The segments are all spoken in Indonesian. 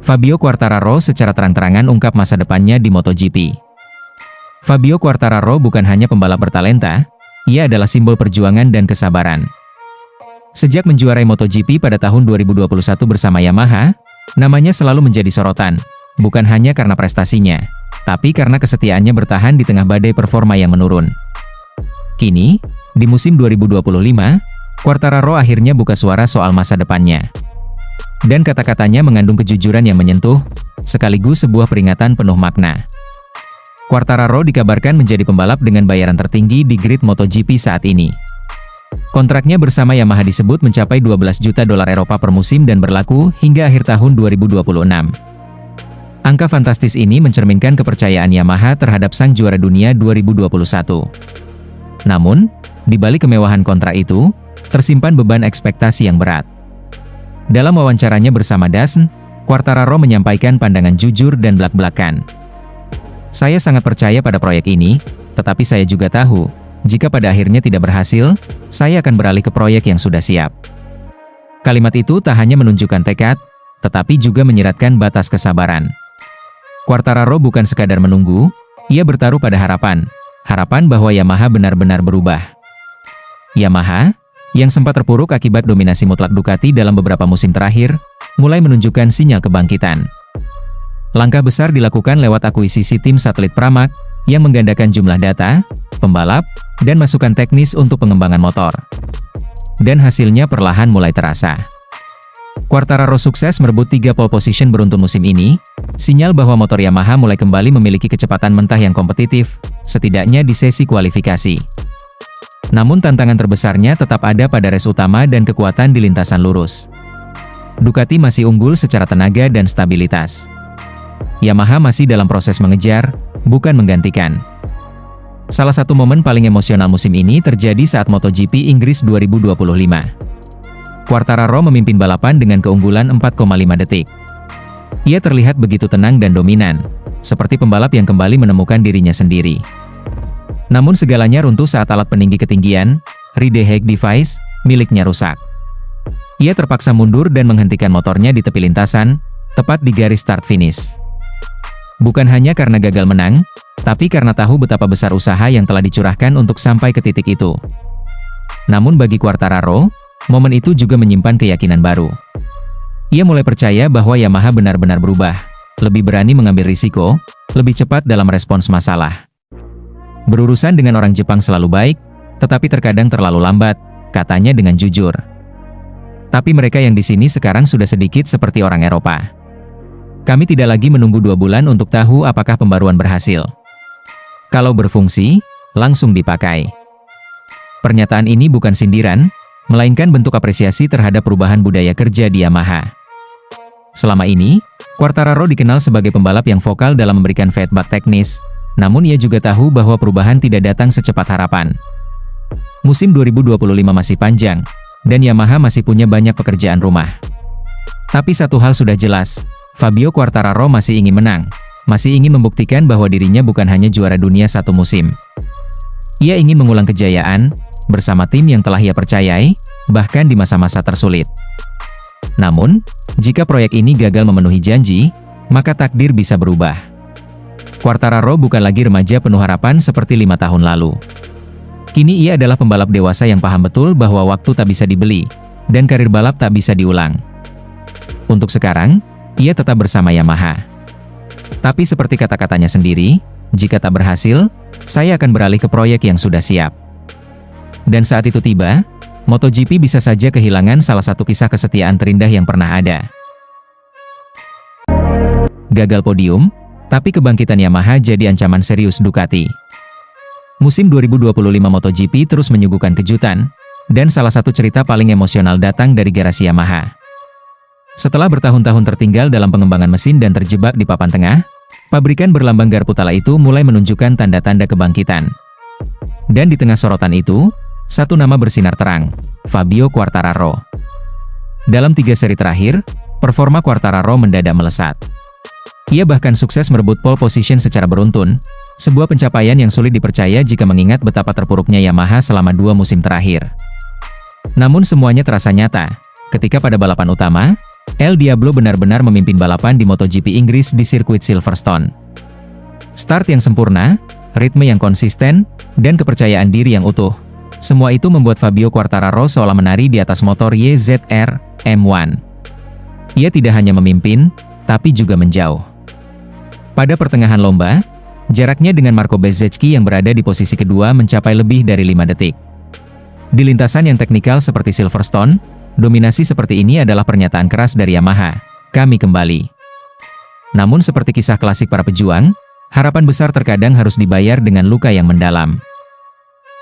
Fabio Quartararo secara terang-terangan ungkap masa depannya di MotoGP. Fabio Quartararo bukan hanya pembalap bertalenta, ia adalah simbol perjuangan dan kesabaran. Sejak menjuarai MotoGP pada tahun 2021 bersama Yamaha, namanya selalu menjadi sorotan, bukan hanya karena prestasinya, tapi karena kesetiaannya bertahan di tengah badai performa yang menurun. Kini, di musim 2025, Quartararo akhirnya buka suara soal masa depannya. Dan kata-katanya mengandung kejujuran yang menyentuh, sekaligus sebuah peringatan penuh makna. Quartararo dikabarkan menjadi pembalap dengan bayaran tertinggi di grid MotoGP saat ini. Kontraknya bersama Yamaha disebut mencapai 12 juta dolar Eropa per musim dan berlaku hingga akhir tahun 2026. Angka fantastis ini mencerminkan kepercayaan Yamaha terhadap sang juara dunia 2021. Namun, di balik kemewahan kontrak itu, tersimpan beban ekspektasi yang berat. Dalam wawancaranya bersama DAZN, Quartararo menyampaikan pandangan jujur dan belak-belakan. Saya sangat percaya pada proyek ini, tetapi saya juga tahu, jika pada akhirnya tidak berhasil, saya akan beralih ke proyek yang sudah siap. Kalimat itu tak hanya menunjukkan tekad, tetapi juga menyiratkan batas kesabaran. Quartararo bukan sekadar menunggu, ia bertaruh pada harapan bahwa Yamaha benar-benar berubah. Yamaha, yang sempat terpuruk akibat dominasi mutlak Ducati dalam beberapa musim terakhir, mulai menunjukkan sinyal kebangkitan. Langkah besar dilakukan lewat akuisisi tim satelit Pramac, yang menggandakan jumlah data, pembalap, dan masukan teknis untuk pengembangan motor. Dan hasilnya perlahan mulai terasa. Quartararo sukses merebut 3 pole position beruntun musim ini, sinyal bahwa motor Yamaha mulai kembali memiliki kecepatan mentah yang kompetitif, setidaknya di sesi kualifikasi. Namun tantangan terbesarnya tetap ada pada race utama dan kekuatan di lintasan lurus. Ducati masih unggul secara tenaga dan stabilitas. Yamaha masih dalam proses mengejar, bukan menggantikan. Salah satu momen paling emosional musim ini terjadi saat MotoGP Inggris 2025. Quartararo memimpin balapan dengan keunggulan 4,5 detik. Ia terlihat begitu tenang dan dominan, seperti pembalap yang kembali menemukan dirinya sendiri. Namun segalanya runtuh saat alat peninggi ketinggian, Ride Hack Device, miliknya rusak. Ia terpaksa mundur dan menghentikan motornya di tepi lintasan, tepat di garis start-finish. Bukan hanya karena gagal menang, tapi karena tahu betapa besar usaha yang telah dicurahkan untuk sampai ke titik itu. Namun bagi Quartararo, momen itu juga menyimpan keyakinan baru. Ia mulai percaya bahwa Yamaha benar-benar berubah, lebih berani mengambil risiko, lebih cepat dalam respons masalah. Berurusan dengan orang Jepang selalu baik, tetapi terkadang terlalu lambat, katanya dengan jujur. Tapi mereka yang di sini sekarang sudah sedikit seperti orang Eropa. Kami tidak lagi menunggu 2 bulan untuk tahu apakah pembaruan berhasil. Kalau berfungsi, langsung dipakai. Pernyataan ini bukan sindiran, melainkan bentuk apresiasi terhadap perubahan budaya kerja di Yamaha. Selama ini, Quartararo dikenal sebagai pembalap yang vokal dalam memberikan feedback teknis, namun ia juga tahu bahwa perubahan tidak datang secepat harapan. Musim 2025 masih panjang, dan Yamaha masih punya banyak pekerjaan rumah. Tapi satu hal sudah jelas, Fabio Quartararo masih ingin menang, masih ingin membuktikan bahwa dirinya bukan hanya juara dunia satu musim. Ia ingin mengulang kejayaan, bersama tim yang telah ia percayai, bahkan di masa-masa tersulit. Namun, jika proyek ini gagal memenuhi janji, maka takdir bisa berubah. Quartararo bukan lagi remaja penuh harapan seperti 5 tahun lalu. Kini ia adalah pembalap dewasa yang paham betul bahwa waktu tak bisa dibeli, dan karir balap tak bisa diulang. Untuk sekarang, ia tetap bersama Yamaha. Tapi seperti kata-katanya sendiri, jika tak berhasil, saya akan beralih ke proyek yang sudah siap. Dan saat itu tiba, MotoGP bisa saja kehilangan salah satu kisah kesetiaan terindah yang pernah ada. Gagal podium, tapi kebangkitan Yamaha jadi ancaman serius Ducati. Musim 2025 MotoGP terus menyuguhkan kejutan, dan salah satu cerita paling emosional datang dari garasi Yamaha. Setelah bertahun-tahun tertinggal dalam pengembangan mesin dan terjebak di papan tengah, pabrikan berlambang Garputala itu mulai menunjukkan tanda-tanda kebangkitan. Dan di tengah sorotan itu, satu nama bersinar terang, Fabio Quartararo. Dalam 3 seri terakhir, performa Quartararo mendadak melesat. Ia bahkan sukses merebut pole position secara beruntun, sebuah pencapaian yang sulit dipercaya jika mengingat betapa terpuruknya Yamaha selama 2 musim terakhir. Namun semuanya terasa nyata, ketika pada balapan utama, El Diablo benar-benar memimpin balapan di MotoGP Inggris di sirkuit Silverstone. Start yang sempurna, ritme yang konsisten, dan kepercayaan diri yang utuh. Semua itu membuat Fabio Quartararo seolah menari di atas motor YZR M1. Ia tidak hanya memimpin, tapi juga menjauh. Pada pertengahan lomba, jaraknya dengan Marco Bezzecchi yang berada di posisi kedua mencapai lebih dari 5 detik. Di lintasan yang teknikal seperti Silverstone, dominasi seperti ini adalah pernyataan keras dari Yamaha. Kami kembali. Namun seperti kisah klasik para pejuang, harapan besar terkadang harus dibayar dengan luka yang mendalam.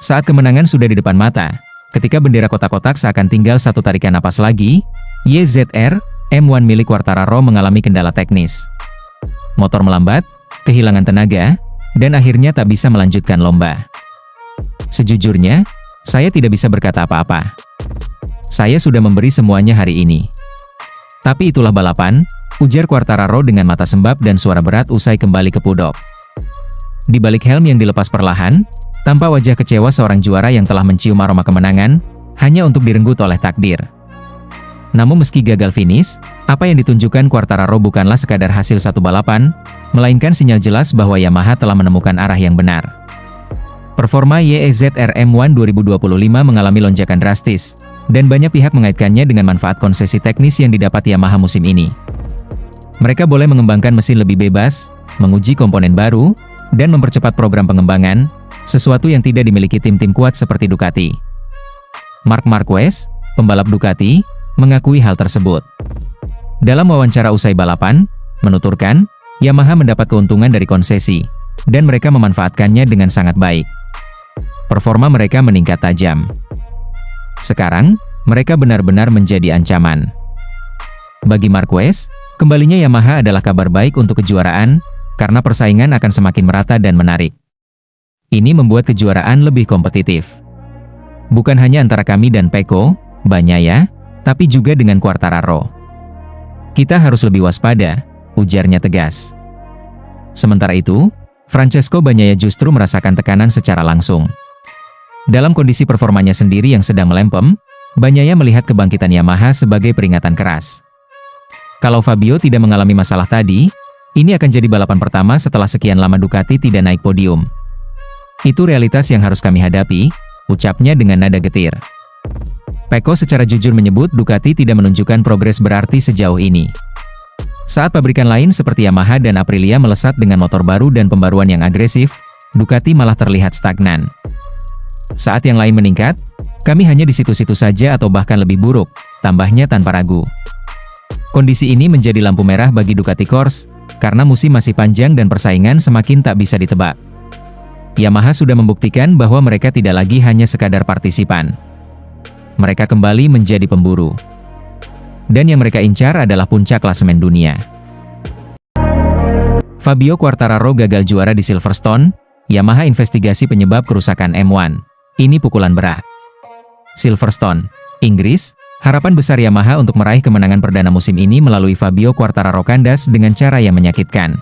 Saat kemenangan sudah di depan mata, ketika bendera kotak-kotak seakan tinggal satu tarikan napas lagi, YZR M1 milik Quartararo mengalami kendala teknis. Motor melambat, kehilangan tenaga, dan akhirnya tak bisa melanjutkan lomba. Sejujurnya, saya tidak bisa berkata apa-apa. Saya sudah memberi semuanya hari ini. Tapi itulah balapan, ujar Quartararo dengan mata sembab dan suara berat usai kembali ke pudok. Di balik helm yang dilepas perlahan, tampak wajah kecewa seorang juara yang telah mencium aroma kemenangan, hanya untuk direnggut oleh takdir. Namun meski gagal finish, apa yang ditunjukkan Quartararo bukanlah sekadar hasil satu balapan, melainkan sinyal jelas bahwa Yamaha telah menemukan arah yang benar. Performa YZR M1 2025 mengalami lonjakan drastis, dan banyak pihak mengaitkannya dengan manfaat konsesi teknis yang didapat Yamaha musim ini. Mereka boleh mengembangkan mesin lebih bebas, menguji komponen baru, dan mempercepat program pengembangan, sesuatu yang tidak dimiliki tim-tim kuat seperti Ducati. Marc Marquez, pembalap Ducati, mengakui hal tersebut. Dalam wawancara usai balapan, menuturkan, Yamaha mendapat keuntungan dari konsesi, dan mereka memanfaatkannya dengan sangat baik. Performa mereka meningkat tajam. Sekarang, mereka benar-benar menjadi ancaman. Bagi Marquez, kembalinya Yamaha adalah kabar baik untuk kejuaraan, karena persaingan akan semakin merata dan menarik. Ini membuat kejuaraan lebih kompetitif. Bukan hanya antara kami dan Pecco, Bagnaia, tapi juga dengan Quartararo. Kita harus lebih waspada, ujarnya tegas. Sementara itu, Francesco Bagnaia justru merasakan tekanan secara langsung. Dalam kondisi performanya sendiri yang sedang melempem, Bagnaia melihat kebangkitan Yamaha sebagai peringatan keras. Kalau Fabio tidak mengalami masalah tadi, ini akan jadi balapan pertama setelah sekian lama Ducati tidak naik podium. Itu realitas yang harus kami hadapi, ucapnya dengan nada getir. Pecco secara jujur menyebut Ducati tidak menunjukkan progres berarti sejauh ini. Saat pabrikan lain seperti Yamaha dan Aprilia melesat dengan motor baru dan pembaruan yang agresif, Ducati malah terlihat stagnan. Saat yang lain meningkat, kami hanya di situ-situ saja atau bahkan lebih buruk, tambahnya tanpa ragu. Kondisi ini menjadi lampu merah bagi Ducati Corse, karena musim masih panjang dan persaingan semakin tak bisa ditebak. Yamaha sudah membuktikan bahwa mereka tidak lagi hanya sekadar partisipan. Mereka kembali menjadi pemburu. Dan yang mereka incar adalah puncak klasemen dunia. Fabio Quartararo gagal juara di Silverstone, Yamaha investigasi penyebab kerusakan M1. Ini pukulan berat. Silverstone, Inggris, harapan besar Yamaha untuk meraih kemenangan perdana musim ini melalui Fabio Quartararo kandas dengan cara yang menyakitkan.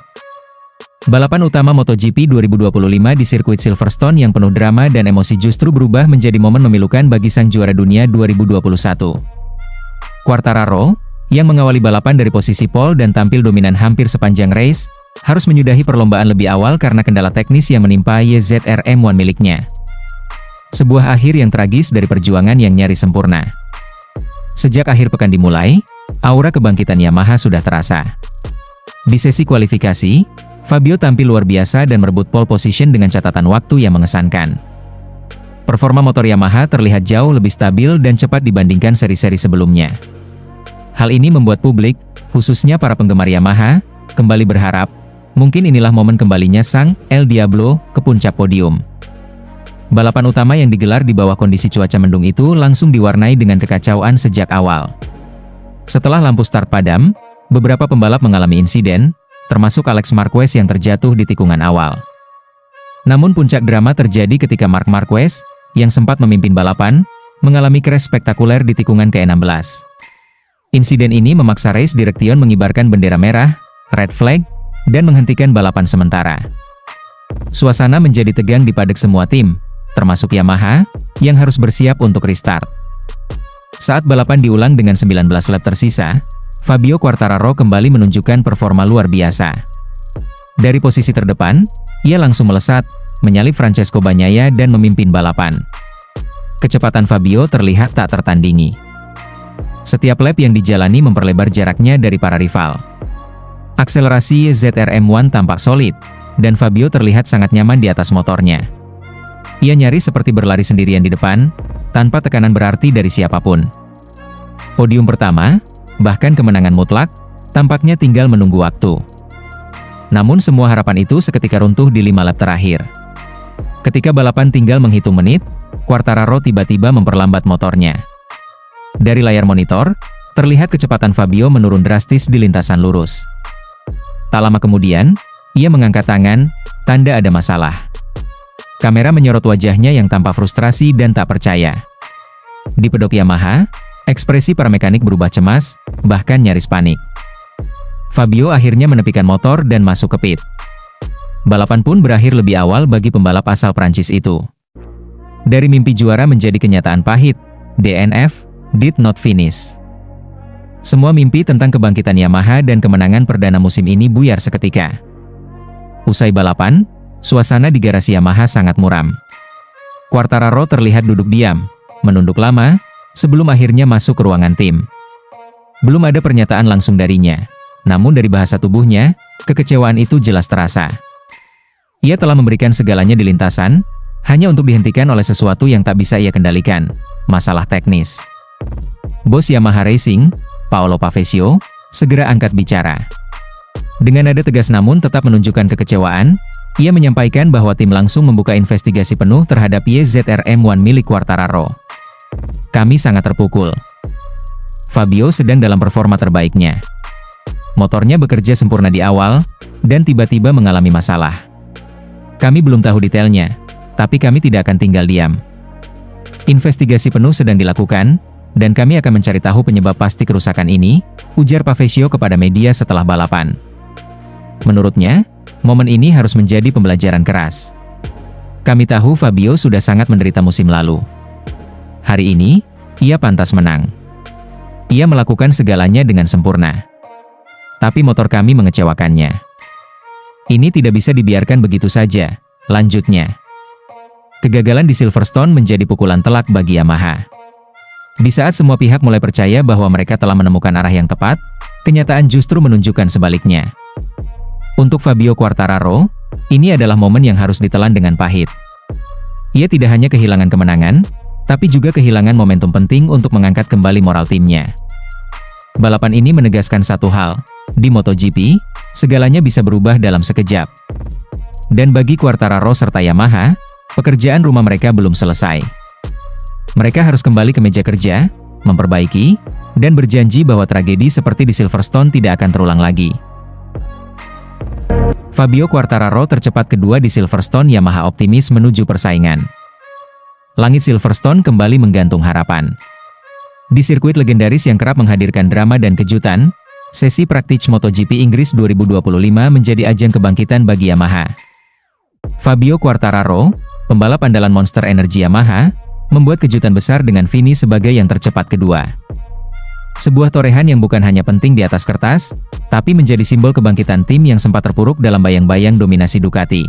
Balapan utama MotoGP 2025 di sirkuit Silverstone yang penuh drama dan emosi justru berubah menjadi momen memilukan bagi sang juara dunia 2021. Quartararo, yang mengawali balapan dari posisi pole dan tampil dominan hampir sepanjang race, harus menyudahi perlombaan lebih awal karena kendala teknis yang menimpa YZR M1 miliknya. Sebuah akhir yang tragis dari perjuangan yang nyaris sempurna. Sejak akhir pekan dimulai, aura kebangkitan Yamaha sudah terasa. Di sesi kualifikasi, Fabio tampil luar biasa dan merebut pole position dengan catatan waktu yang mengesankan. Performa motor Yamaha terlihat jauh lebih stabil dan cepat dibandingkan seri-seri sebelumnya. Hal ini membuat publik, khususnya para penggemar Yamaha, kembali berharap, mungkin inilah momen kembalinya sang El Diablo ke puncak podium. Balapan utama yang digelar di bawah kondisi cuaca mendung itu langsung diwarnai dengan kekacauan sejak awal. Setelah lampu start padam, beberapa pembalap mengalami insiden, termasuk Alex Marquez yang terjatuh di tikungan awal. Namun puncak drama terjadi ketika Marc Marquez, yang sempat memimpin balapan, mengalami crash spektakuler di tikungan ke-16. Insiden ini memaksa race direction mengibarkan bendera merah, red flag, dan menghentikan balapan sementara. Suasana menjadi tegang di padek semua tim, termasuk Yamaha, yang harus bersiap untuk restart. Saat balapan diulang dengan 19 lap tersisa, Fabio Quartararo kembali menunjukkan performa luar biasa. Dari posisi terdepan, ia langsung melesat, menyalip Francesco Bagnaia dan memimpin balapan. Kecepatan Fabio terlihat tak tertandingi. Setiap lap yang dijalani memperlebar jaraknya dari para rival. Akselerasi ZR-M1 tampak solid, dan Fabio terlihat sangat nyaman di atas motornya. Ia nyaris seperti berlari sendirian di depan, tanpa tekanan berarti dari siapapun. Podium pertama, bahkan kemenangan mutlak, tampaknya tinggal menunggu waktu. Namun semua harapan itu seketika runtuh di 5 lap terakhir. Ketika balapan tinggal menghitung menit, Quartararo tiba-tiba memperlambat motornya. Dari layar monitor, terlihat kecepatan Fabio menurun drastis di lintasan lurus. Tak lama kemudian, ia mengangkat tangan, tanda ada masalah. Kamera menyorot wajahnya yang tampak frustrasi dan tak percaya. Di pedok Yamaha, ekspresi para mekanik berubah cemas, bahkan nyaris panik. Fabio akhirnya menepikan motor dan masuk ke pit. Balapan pun berakhir lebih awal bagi pembalap asal Prancis itu. Dari mimpi juara menjadi kenyataan pahit, DNF did not finish. Semua mimpi tentang kebangkitan Yamaha dan kemenangan perdana musim ini buyar seketika. Usai balapan, suasana di garasi Yamaha sangat muram. Quartararo terlihat duduk diam, menunduk lama, sebelum akhirnya masuk ke ruangan tim. Belum ada pernyataan langsung darinya, namun dari bahasa tubuhnya, kekecewaan itu jelas terasa. Ia telah memberikan segalanya di lintasan, hanya untuk dihentikan oleh sesuatu yang tak bisa ia kendalikan, masalah teknis. Bos Yamaha Racing, Paolo Pavesio, segera angkat bicara. Dengan nada tegas namun tetap menunjukkan kekecewaan, ia menyampaikan bahwa tim langsung membuka investigasi penuh terhadap YZR-M1 milik Quartararo. Kami sangat terpukul. Fabio sedang dalam performa terbaiknya. Motornya bekerja sempurna di awal, dan tiba-tiba mengalami masalah. Kami belum tahu detailnya, tapi kami tidak akan tinggal diam. Investigasi penuh sedang dilakukan, dan kami akan mencari tahu penyebab pasti kerusakan ini, ujar Pavesio kepada media setelah balapan. Menurutnya, momen ini harus menjadi pembelajaran keras. Kami tahu Fabio sudah sangat menderita musim lalu. Hari ini, ia pantas menang. Ia melakukan segalanya dengan sempurna. Tapi motor kami mengecewakannya. Ini tidak bisa dibiarkan begitu saja, lanjutnya. Kegagalan di Silverstone menjadi pukulan telak bagi Yamaha. Di saat semua pihak mulai percaya bahwa mereka telah menemukan arah yang tepat, kenyataan justru menunjukkan sebaliknya. Untuk Fabio Quartararo, ini adalah momen yang harus ditelan dengan pahit. Ia tidak hanya kehilangan kemenangan, tapi juga kehilangan momentum penting untuk mengangkat kembali moral timnya. Balapan ini menegaskan satu hal, di MotoGP, segalanya bisa berubah dalam sekejap. Dan bagi Quartararo serta Yamaha, pekerjaan rumah mereka belum selesai. Mereka harus kembali ke meja kerja, memperbaiki, dan berjanji bahwa tragedi seperti di Silverstone tidak akan terulang lagi. Fabio Quartararo tercepat kedua di Silverstone. Yamaha optimis menuju persaingan. Langit Silverstone kembali menggantung harapan. Di sirkuit legendaris yang kerap menghadirkan drama dan kejutan, sesi praktik MotoGP Inggris 2025 menjadi ajang kebangkitan bagi Yamaha. Fabio Quartararo, pembalap andalan Monster Energy Yamaha, membuat kejutan besar dengan finish sebagai yang tercepat kedua. Sebuah torehan yang bukan hanya penting di atas kertas, tapi menjadi simbol kebangkitan tim yang sempat terpuruk dalam bayang-bayang dominasi Ducati.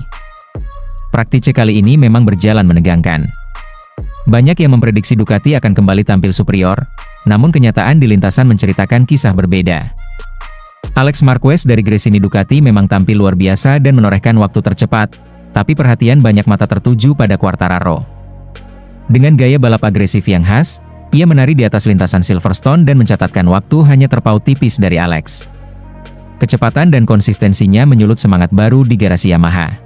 Praktik kali ini memang berjalan menegangkan. Banyak yang memprediksi Ducati akan kembali tampil superior, namun kenyataan di lintasan menceritakan kisah berbeda. Alex Marquez dari Gresini Ducati memang tampil luar biasa dan menorehkan waktu tercepat, tapi perhatian banyak mata tertuju pada Quartararo. Dengan gaya balap agresif yang khas, ia menari di atas lintasan Silverstone dan mencatatkan waktu hanya terpaut tipis dari Alex. Kecepatan dan konsistensinya menyulut semangat baru di garasi Yamaha.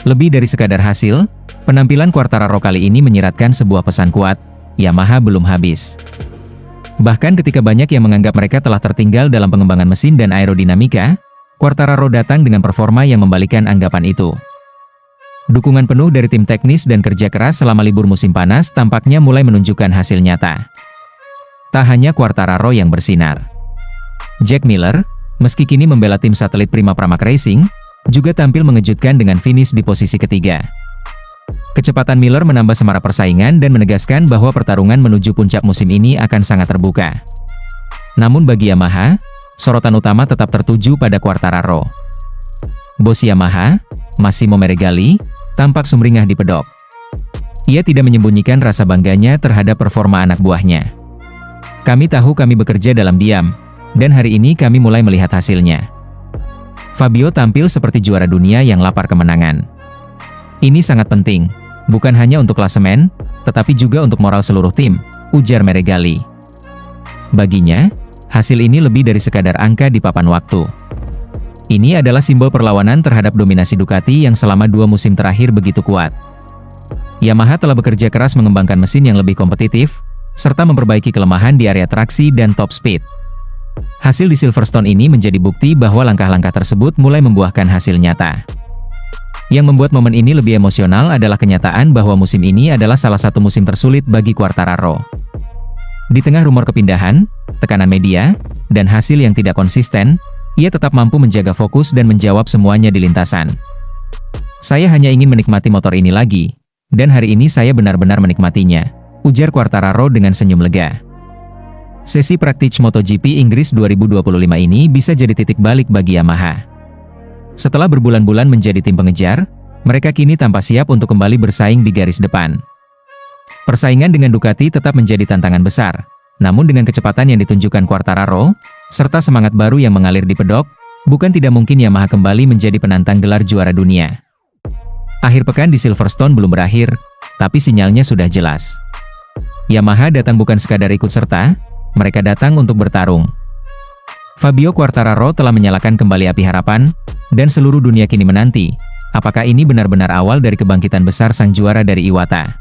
Lebih dari sekadar hasil, penampilan Quartararo kali ini menyiratkan sebuah pesan kuat, Yamaha belum habis. Bahkan ketika banyak yang menganggap mereka telah tertinggal dalam pengembangan mesin dan aerodinamika, Quartararo datang dengan performa yang membalikan anggapan itu. Dukungan penuh dari tim teknis dan kerja keras selama libur musim panas tampaknya mulai menunjukkan hasil nyata. Tak hanya Quartararo yang bersinar. Jack Miller, meski kini membela tim satelit Prima Pramac Racing, juga tampil mengejutkan dengan finish di posisi ketiga. Kecepatan Miller menambah semarak persaingan dan menegaskan bahwa pertarungan menuju puncak musim ini akan sangat terbuka. Namun bagi Yamaha, sorotan utama tetap tertuju pada Quartararo. Bos Yamaha, Massimo Meregali, tampak sumringah di pedok. Ia tidak menyembunyikan rasa bangganya terhadap performa anak buahnya. Kami tahu kami bekerja dalam diam, dan hari ini kami mulai melihat hasilnya. Fabio tampil seperti juara dunia yang lapar kemenangan. Ini sangat penting, bukan hanya untuk klasemen, tetapi juga untuk moral seluruh tim, ujar Meregali. Baginya, hasil ini lebih dari sekadar angka di papan waktu. Ini adalah simbol perlawanan terhadap dominasi Ducati yang selama 2 musim terakhir begitu kuat. Yamaha telah bekerja keras mengembangkan mesin yang lebih kompetitif, serta memperbaiki kelemahan di area traksi dan top speed. Hasil di Silverstone ini menjadi bukti bahwa langkah-langkah tersebut mulai membuahkan hasil nyata. Yang membuat momen ini lebih emosional adalah kenyataan bahwa musim ini adalah salah satu musim tersulit bagi Quartararo. Di tengah rumor kepindahan, tekanan media, dan hasil yang tidak konsisten, ia tetap mampu menjaga fokus dan menjawab semuanya di lintasan. Saya hanya ingin menikmati motor ini lagi, dan hari ini saya benar-benar menikmatinya, ujar Quartararo dengan senyum lega. Sesi praktik MotoGP Inggris 2025 ini bisa jadi titik balik bagi Yamaha. Setelah berbulan-bulan menjadi tim pengejar, mereka kini tampak siap untuk kembali bersaing di garis depan. Persaingan dengan Ducati tetap menjadi tantangan besar, namun dengan kecepatan yang ditunjukkan Quartararo, serta semangat baru yang mengalir di pedok, bukan tidak mungkin Yamaha kembali menjadi penantang gelar juara dunia. Akhir pekan di Silverstone belum berakhir, tapi sinyalnya sudah jelas. Yamaha datang bukan sekadar ikut serta, mereka datang untuk bertarung. Fabio Quartararo telah menyalakan kembali api harapan, dan seluruh dunia kini menanti, apakah ini benar-benar awal dari kebangkitan besar sang juara dari Iwata.